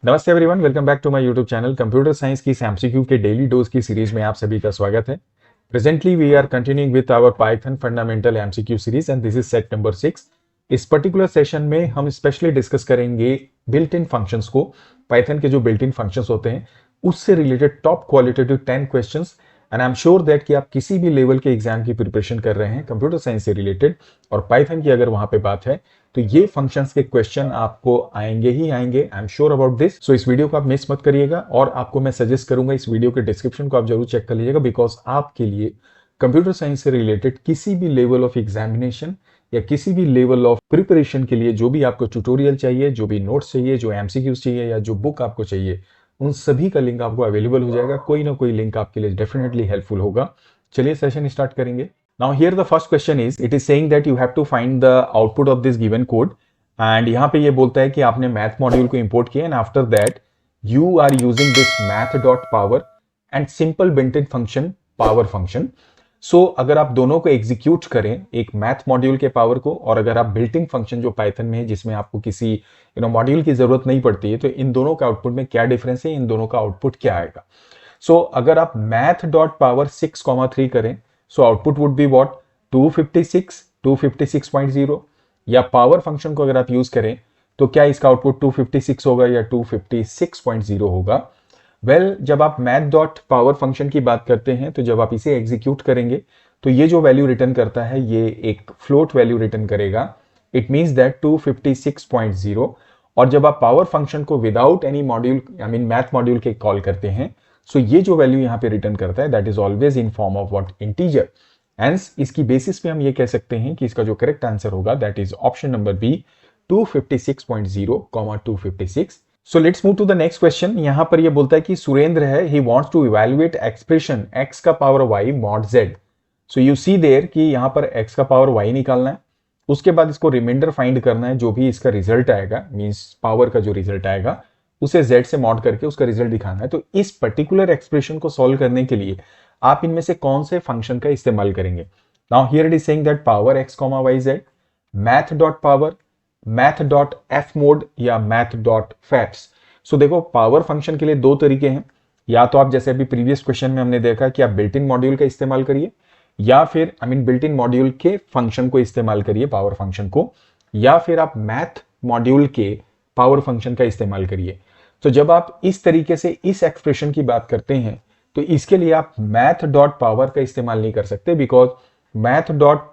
नमस्ते everyone, welcome back to my YouTube channel. Computer science की MCQ के daily dose की सीरीज में आप सभी का स्वागत है। Presently we are continuing with our Python fundamental MCQ series and this is set number 6। इस पर्टिकुलर सेशन में हम स्पेशली डिस्कस करेंगे बिल्ट इन फंक्शंस को। पाइथन के जो बिल्ट इन फंक्शंस होते हैं उससे related top qualitative 10 questions. And I am sure that कि आप किसी भी लेवल के एग्जाम की प्रिपरेशन कर रहे हैं कंप्यूटर साइंस से रिलेटेड और पाइथन की अगर वहां पे बात है तो ये फंक्शंस के क्वेश्चन आपको आएंगे ही आएंगे। I am sure about this. So इस वीडियो को आप मिस मत करिएगा और आपको मैं सजेस्ट करूंगा इस वीडियो के डिस्क्रिप्शन को आप जरूर चेक कर लीजिएगा, बिकॉज आपके लिए कंप्यूटर साइंस से रिलेटेड किसी भी लेवल ऑफ एग्जामिनेशन या किसी भी लेवल ऑफ प्रिपरेशन के लिए जो भी आपको ट्यूटोरियल चाहिए, जो भी नोट्स चाहिए, जो एमसीक्यूज चाहिए या जो बुक आपको चाहिए, उन सभी का लिंक आपको अवेलेबल हो जाएगा। कोई ना कोई लिंक आपके लिए डेफिनेटली हेल्पफुल होगा। चलिए सेशन स्टार्ट करेंगे। Now here the first question is, it is saying that you have to find the output of this given code and यहाँ पे ये बोलता है कि आपने मैथ मॉड्यूल को इंपोर्ट किया and after that you are using this math dot power and simple built in function power function. So अगर आप दोनों को एग्जीक्यूट करें, एक मैथ मॉड्यूल के पावर को और अगर आप बिल्ट इन फंक्शन जो पाइथन में है जिसमें आपको किसी मॉड्यूल की जरूरत नहीं पड़ती है, तो इन दोनों का आउटपुट में क्या डिफरेंस है, इन दोनों का आउटपुट क्या आएगा। सो अगर आप मैथ डॉट पावर 6,3 करें, so output would be what 256 256.0, या पावर फंक्शन को अगर आप यूज करें तो क्या इसका आउटपुट 256 होगा या 256.0 होगा। वेल जब आप मैथ डॉट पावर फंक्शन की बात करते हैं तो जब आप इसे एग्जीक्यूट करेंगे तो ये जो वैल्यू रिटर्न करता है ये एक फ्लोट वैल्यू रिटर्न करेगा। It means that 256.0। और जब आप पावर फंक्शन को without any module math module के कॉल करते हैं, सो ये जो वैल्यू यहां पे रिटर्न करता है that is always in form of what, integer. Hence इसकी बेसिस पे हम ये कह सकते हैं कि इसका जो करेक्ट आंसर होगा that is option number B 256.0, 256। So let's move to the next question. यहां पर ये बोलता है कि सुरेंद्र है, he wants to evaluate expression x का power y mod z। So you see there कि यहां पर x का पावर y निकालना है, उसके बाद इसको रिमाइंडर फाइंड करना है, जो भी इसका रिजल्ट आएगा मींस पावर का जो रिजल्ट आएगा उसे z से मॉड करके उसका रिजल्ट दिखाना है। तो इस पर्टिकुलर एक्सप्रेशन को सॉल्व करने के लिए आप इनमें से कौन से फंक्शन का इस्तेमाल करेंगे। Now here it is saying that power x, y, z, math dot power, math dot F mode या मैथ डॉट फैप्स। सो देखो पावर फंक्शन के लिए दो तरीके हैं, या तो आप जैसे अभी प्रीवियस क्वेश्चन में हमने देखा कि आप बिल्ट इन मॉड्यूल का इस्तेमाल करिए, या फिर बिल्ट इन मॉड्यूल के फंक्शन को इस्तेमाल करिए, पावर फंक्शन को, या फिर आप मैथ मॉड्यूल के पावर फंक्शन का इस्तेमाल करिए। तो जब आप इस तरीके से इस एक्सप्रेशन की बात करते हैं तो इसके लिए आप मैथ डॉट पावर का इस्तेमाल नहीं कर सकते, because math dot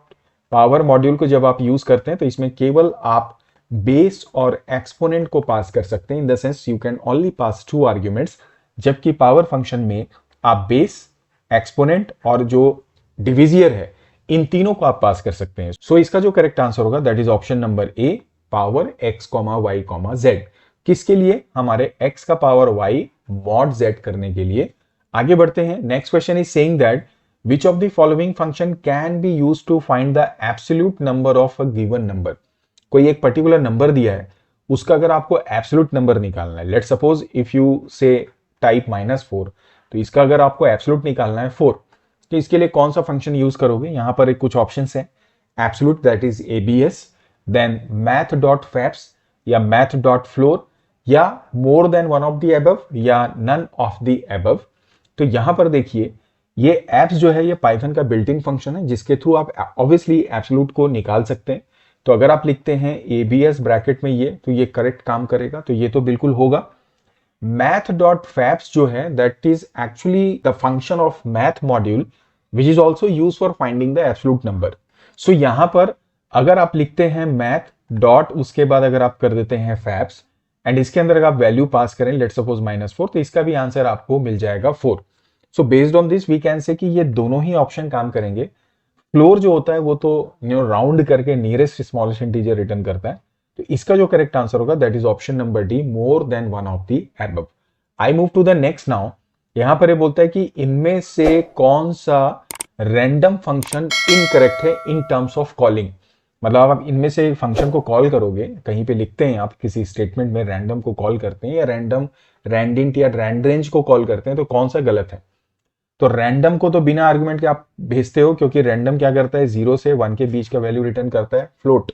power module को जब आप यूज करते हैं तो इसमें केवल आप बेस और एक्सपोनेंट को पास कर सकते हैं। In the sense you can only pass 2 arguments, जबकि पावर फंक्शन में आप बेस, एक्सपोनेंट और जो डिविजियर है इन तीनों को आप पास कर सकते हैं। सो इसका जो करेक्ट आंसर होगा that is option number A, power x, y, z। किसके लिए? हमारे x का पावर y मॉड z करने के लिए। आगे बढ़ते हैं। Next question is saying that which of the following function can be used to find the absolute number of a given number. कोई एक पर्टिकुलर नंबर दिया है, उसका अगर आपको एब्सोल्यूट नंबर निकालना है, लेट्स सपोज इफ यू से टाइप -4, तो इसका अगर आपको एब्सोल्यूट निकालना है 4, तो इसके लिए कौन सा फंक्शन यूज करोगे। यहां पर एक कुछ ऑप्शंस है, absolute that is abs, then math dot fabs या मैथ डॉट फ्लोर, या more than one of the above या नन ऑफ द अबव। तो यहां पर देखिए ये एप्स जो है ये पाइथन का बिल्ट इन फंक्शन है जिसके थ्रू आप ऑब्वियसली एब्सोल्यूट को निकाल सकते हैं। तो अगर आप लिखते हैं abs ब्रैकेट में ये, तो ये करेक्ट काम करेगा, तो ये तो बिल्कुल होगा। मैथ डॉट फैप्स जो है that is actually the function of math module which is also use for finding the absolute number. So यहां पर अगर आप लिखते हैं मैथ डॉट, उसके बाद अगर आप कर देते हैं फैप्स एंड इसके अंदर अगर आप वैल्यू पास करें लेट्स सपोज -4, तो इसका भी आंसर आपको मिल जाएगा 4। So based on this we can say कि ये दोनों ही ऑप्शन काम करेंगे। फ्लोर जो होता है वो तो राउंड करके नियरेस्ट स्मॉलेस्ट इंटीजर रिटर्न करता है, तो इसका जो करेक्ट आंसर होगा that is option number D, more than one of the above. I move to the next now. यहां पर ये बोलता है कि इनमें से कौन सा रैंडम फंक्शन इनकरेक्ट है इन टर्म्स ऑफ कॉलिंग। मतलब आप इनमें से फंक्शन को कॉल करोगे, कहीं पे लिखते हैं आप किसी स्टेटमेंट में रैंडम को कॉल करते हैं या रैंडम, रैंडिंट या रैंडरेंज को कॉल करते हैं, तो कौन सा गलत है। तो रैंडम को तो बिना आर्गुमेंट के आप भेजते हो, क्योंकि रैंडम क्या करता है 0 से 1 के बीच का वैल्यू रिटर्न करता है, फ्लोट।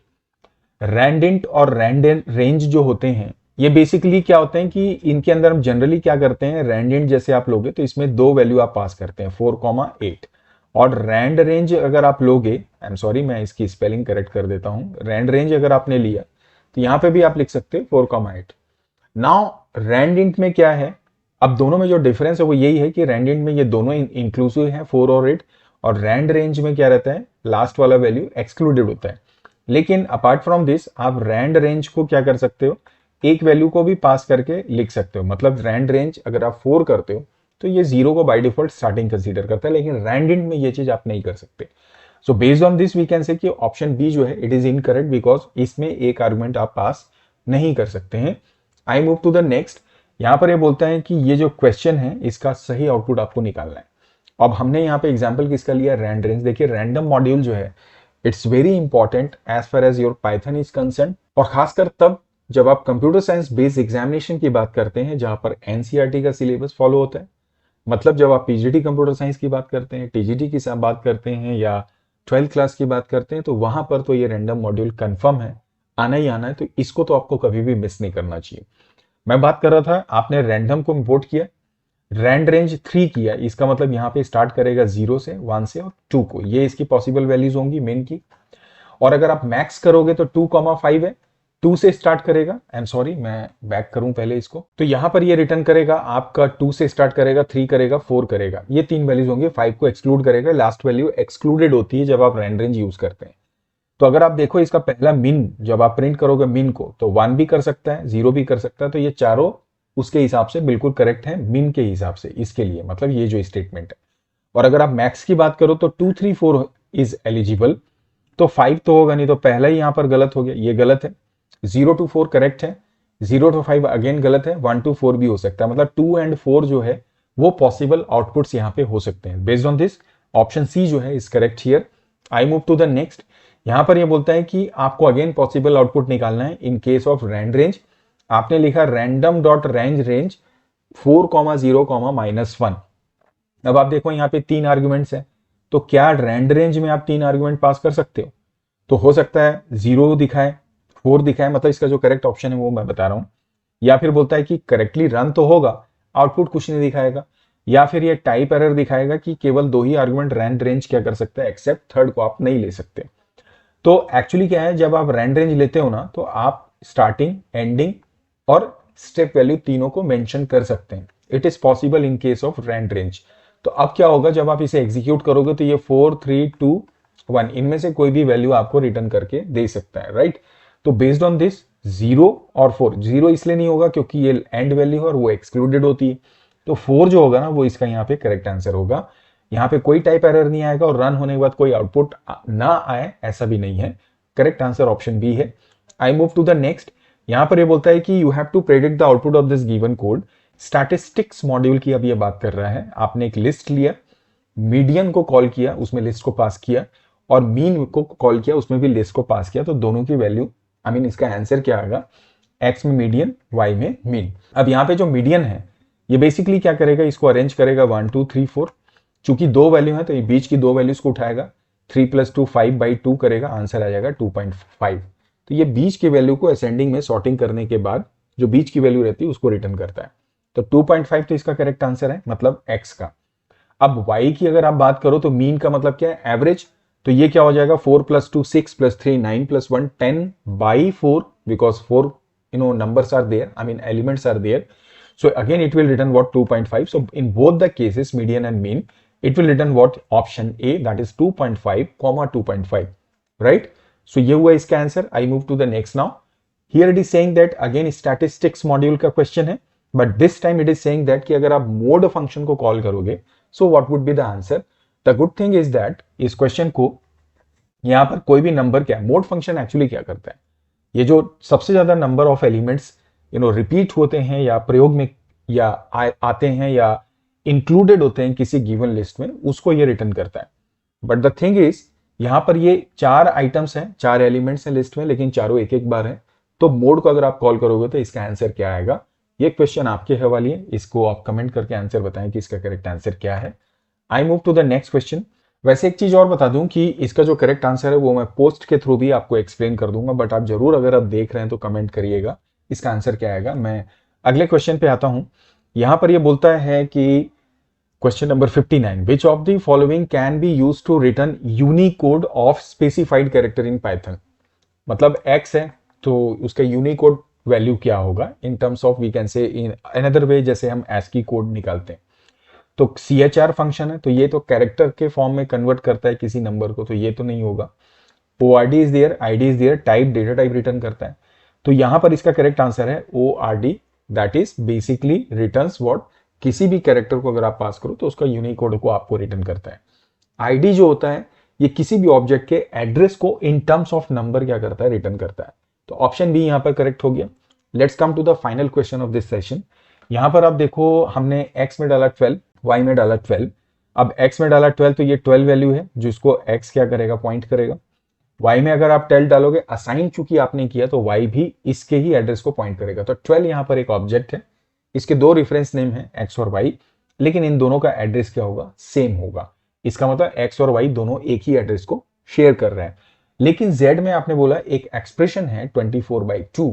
रैंडिंट और रैंडन रेंज जो होते हैं ये बेसिकली क्या होते हैं कि इनके अंदर हम जनरली क्या करते हैं, रैंड इंट जैसे आप लोगे तो इसमें दो वैल्यू आप पास करते हैं 4,8, और रैंड रेंज अगर आप लोगे, आई एम सॉरी मैं इसकी स्पेलिंग करेक्ट कर देता हूं, रैंड रेंज अगर आपने लिया तो यहां पे भी आप लिख सकते हो 4,8। नाउ रैंड इंट में क्या है, अब दोनों में जो डिफरेंस है वो यही है कि रैंड इंट में ये दोनों इंक्लूसिव है 4 और 8, और रैंड रेंज में क्या रहता है, लास्ट वाला वैल्यू एक्सक्लूडेड होता है। लेकिन अपार्ट फ्रॉम दिस आप रैंड रेंज को क्या कर सकते हो, एक वैल्यू को भी पास करके लिख सकते हो। मतलब रैंड रेंज अगर आप 4 करते हो तो ये 0 को बाय डिफॉल्ट स्टार्टिंग कंसीडर करता है, लेकिन रैंड इंट में ये चीज आप नहीं कर सकते। So based on this we can say कि ऑप्शन बी जो है इट इज इनकरेक्ट, बिकॉज इसमें एक आर्गुमेंट आप पास नहीं कर सकते हैं। I move to the next. यहां पर ये बोलता है कि ये जो क्वेश्चन है इसका सही आउटपुट आपको निकालना है। अब हमने यहाँ पे एग्जाम्पल किसका लिया, रैंड रेंज। देखिए रैंडम मॉड्यूल जो है it's very important as far as your Python is concerned, और खासकर तब जब आप कंप्यूटर साइंस बेस्ड एग्जामिनेशन की बात करते हैं जहां पर एनसीईआरटी का सिलेबस फॉलो होता है। मतलब जब आप पीजीटी कंप्यूटर साइंस की बात करते हैं, टीजीटी की बात करते हैं, या 12th क्लास की बात करते हैं, तो वहां पर तो ये रैंडम मॉड्यूल कंफर्म है, आना ही आना है। तो इसको तो आपको कभी भी मिस नहीं करना चाहिए। मैं बात कर रहा था, आपने रैंडम को इंपोर्ट किया, रैंड रेंज 3 किया, इसका मतलब यहाँ पे स्टार्ट करेगा 0 से, 1 से और 2 को, ये इसकी पॉसिबल वैल्यूज होंगी मेन की। और अगर आप मैक्स करोगे तो 2,5 है, 2 से स्टार्ट करेगा। आई एम सॉरी मैं बैक करूं पहले इसको, तो यहां पर ये रिटर्न करेगा आपका 2 से स्टार्ट करेगा, 3 करेगा, 4 करेगा, ये 3 वैल्यूज होंगे, 5 को एक्सक्लूड करेगा। लास्ट वैल्यू एक्सक्लूडेड होती है जब आप रैंड रेंज यूज करते हैं। तो अगर आप देखो इसका पहला मिन जब आप प्रिंट करोगे मिन को, तो 1 भी कर सकता है, 0 भी कर सकता है, तो ये चारों उसके हिसाब से बिल्कुल करेक्ट है मिन के हिसाब से इसके लिए, मतलब ये जो स्टेटमेंट है। और अगर आप मैक्स की बात करो तो 2, 3, 4 इज एलिजिबल, तो 5 तो होगा नहीं, तो पहला ही यहां पर गलत हो गया, ये गलत है। 0 to 4 करेक्ट है, 0 to 5 अगेन गलत है, 1 to 4 भी हो सकता है। मतलब 2 and 4 जो है वो पॉसिबल आउटपुट्स यहां पे हो सकते हैं। Based on this option C जो है is correct here. I move to the next. यहां पर ये बोलता है कि आपको अगेन पॉसिबल आउटपुट निकालना है in case of rand range. आपने लिखा रैंडम डॉट रेंज 4,0, -1। अब आप देखो यहाँ पे 3 आर्ग्यूमेंट्स हैं, तो क्या रैंड रेंज में आप 3 आर्ग्यूमेंट पास कर सकते हो? तो हो सकता है 0 दिखाए, 4 दिखाए, मतलब इसका जो करेक्ट ऑप्शन है वो मैं बता रहा हूं। या फिर बोलता है कि करेक्टली रन तो होगा, आउटपुट कुछ नहीं दिखाएगा। या फिर ये टाइप एरर दिखाएगा कि केवल 2 ही आर्गुमेंट रैंड रेंज क्या कर सकता है, एक्सेप्ट थर्ड को आप नहीं ले सकते। तो एक्चुअली क्या है, जब आप रैंड रेंज लेते हो ना, तो आप स्टार्टिंग, एंडिंग और स्टेप वैल्यू तीनों को मेंशन कर सकते हैं। It is possible in case of rand range. तो अब क्या होगा, जब आप इसे एग्जीक्यूट करोगे तो ये 4, 3, 2, 1 इनमें से कोई भी वैल्यू आपको रिटर्न करके दे सकता है, राइट। तो बेस्ड ऑन दिस 0 और 4, 0 इसलिए नहीं होगा क्योंकि ये एंड वैल्यू है और वो एक्सक्लूडेड होती है। तो 4 जो होगा ना वो इसका यहाँ पे करेक्ट आंसर होगा। यहाँ पे कोई टाइप एरर नहीं आएगा और रन होने के बाद कोई आउटपुट ना आए ऐसा भी नहीं है। करेक्ट आंसर ऑप्शन बी है। I move to the next. यहां पर ये बोलता है कि you have to predict the output of this given code. Statistics module की अब ये बात कर रहा है। आपने एक लिस्ट लिया, मीडियन को कॉल किया, उसमें लिस्ट को पास किया, और मीन को कॉल किया, उसमें भी लिस्ट को पास किया। तो दोनों की वैल्यू इसका आंसर क्या आएगा, एक्स में मीडियन, वाई में मीन। अब यहाँ पे जो मीडियन है ये बेसिकली क्या करेगा, इसको अरेंज करेगा 1, 2, 3, 4। चूंकि 2 वैल्यू है तो ये बीच की 2 वैल्यूज को उठाएगा, 3 + 2 5/2 करेगा, आंसर आ जाएगा 2.5। तो ये बीच की वैल्यू को असेंडिंग में सॉर्टिंग करने के बाद जो बीच की वैल्यू रहती है उसको रिटर्न करता है। तो 2.5 तो इसका करेक्ट आंसर है, मतलब एक्स का। अब y की अगर आप बात करो तो मीन का मतलब क्या है, एवरेज। तो ये क्या हो जाएगा, 4 + 2 6 + 3 9 + 1 10/4, because 4 numbers are there, elements are there. So again it will return what, 2.5. So in both the cases, median and mean, it will return what, option A, that is 2.5, 2.5, right? So ये हुआ इसका answer. I move to the next now. Here it is saying that again statistics module का question है, but this time it is saying that कि अगर आप mode function को call करोगे, so what would be the answer? The good thing is that इस question को यहां पर कोई भी नंबर क्या, मोड फंक्शन एक्चुअली क्या करता है, ये जो सबसे ज्यादा नंबर ऑफ एलिमेंट्स रिपीट होते हैं या प्रयोग में या आते हैं या इंक्लूडेड होते हैं किसी गिवन लिस्ट में, उसको ये रिटर्न करता है। बट द थिंग इज यहां पर ये 4 आइटम्स हैं, 4 एलिमेंट्स हैं लिस्ट में, लेकिन चारों एक एक बार है। तो मोड को अगर आप कॉल करोगे तो इसका आंसर क्या आएगा, ये क्वेश्चन आपके हवाले है। इसको आप कमेंट करके आंसर बताएं कि इसका करेक्ट आंसर क्या है। I move to the next question. वैसे एक चीज और बता दूं कि इसका जो करेक्ट आंसर है वो मैं पोस्ट के थ्रू भी आपको एक्सप्लेन कर दूंगा, बट आप जरूर अगर आप देख रहे हैं तो कमेंट करिएगा इसका आंसर क्या आएगा। मैं अगले क्वेश्चन पे आता हूं। यहां पर ये बोलता है कि question number 59, which of the following can be use to return Unicode of specified character in Python. मतलब x है तो उसका यूनिकोड वैल्यू क्या होगा in terms of, we can say in another way, जैसे हम ASCII कोड निकालते हैं तो CHR फंक्शन है तो ये तो कैरेक्टर के फॉर्म में कन्वर्ट करता है किसी नंबर को, तो ये तो नहीं होगा। ORD is there, ID is there, type data type return करता है। तो यहां पर इसका करेक्ट आंसर है ORD, that is basically returns what, किसी भी कैरेक्टर को अगर आप पास करो तो उसका यूनिकोड को आपको रिटर्न करता है। ID जो होता है ये किसी भी ऑब्जेक्ट के एड्रेस को इन टर्म्स ऑफ नंबर क्या करता है, रिटर्न करता है। तो ऑप्शन बी यहां पर करेक्ट हो गया। Let's come to the final question of this session. यहां पर आप देखो हमने x में डाला 12, y में डाला 12। अब x में डाला 12 तो ये 12 वैल्यू है जो इसको x क्या करेगा, पॉइंट करेगा। y में अगर आप 12 डालोगे, असाइन चूंकि आपने किया तो y भी इसके ही एड्रेस को पॉइंट करेगा। तो 12 यहां पर एक ऑब्जेक्ट है, इसके दो रेफरेंस नेम है x और y, लेकिन इन दोनों का एड्रेस क्या होगा, सेम होगा। इसका मतलब x और y दोनों एक ही एड्रेस को शेयर कर रहे हैं। लेकिन z में आपने बोला एक एक्सप्रेशन है 24/2,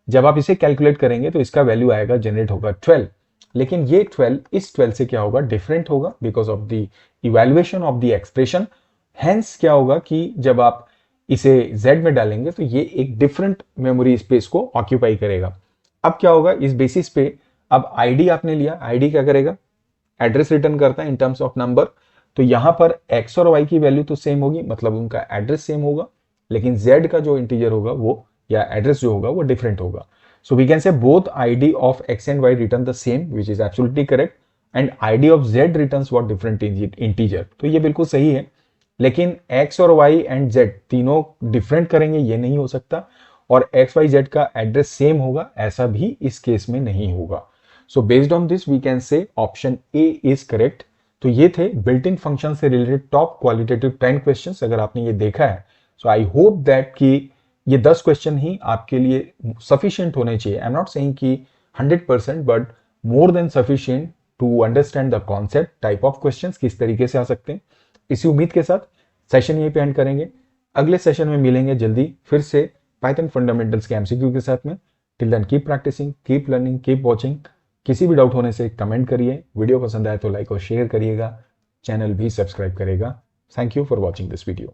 जब आप इसे कैलकुलेट करेंगे तो इसका वैल्यू आएगा, जनरेट होगा 12। लेकिन ये 12 इस 12 से क्या होगा, डिफरेंट होगा because of the evaluation of the expression. Hence क्या होगा कि जब आप इसे z में डालेंगे तो ये एक डिफरेंट मेमोरी स्पेस को ऑक्यूपाई करेगा। अब क्या होगा, इस बेसिस पे अब id आपने लिया, id क्या करेगा, एड्रेस रिटर्न करता है इन टर्म्स ऑफ नंबर। तो यहां पर x और y की वैल्यू तो सेम होगी, मतलब उनका एड्रेस सेम होगा, लेकिन z का जो इंटीजर होगा वो या एड्रेस जो होगा वो डिफरेंट होगा। So we can say both id of x and y return the same, which is absolutely correct, and id of z returns what, different integer. तो ये बिल्कुल सही है, लेकिन x और y एंड z तीनों डिफरेंट करेंगे ये नहीं हो सकता, और x y z का एड्रेस सेम होगा ऐसा भी इस केस में नहीं होगा। So based on this we can say option A is correct. तो ये थे बिल्ट इन फंक्शन से रिलेटेड टॉप क्वालिटेटिव 10 क्वेश्चंस। अगर आपने ये देखा है सो आई होप दैट कि ये 10 क्वेश्चन ही आपके लिए सफिशिएंट होने चाहिए। आई एम नॉट सेइंग कि 100%, but more than sufficient to understand the concept, type of questions किस तरीके से आ सकते हैं। इसी उम्मीद के साथ सेशन यहीं पे एंड करेंगे। अगले सेशन में मिलेंगे जल्दी फिर से पाइथन फंडामेंटल्स के एमसीक्यू के साथ में। Till then keep practicing, keep learning, keep watching. किसी भी डाउट होने से कमेंट करिए, वीडियो पसंद आए तो लाइक और शेयर करिएगा, चैनल भी सब्सक्राइब करेगा। Thank you for watching this video.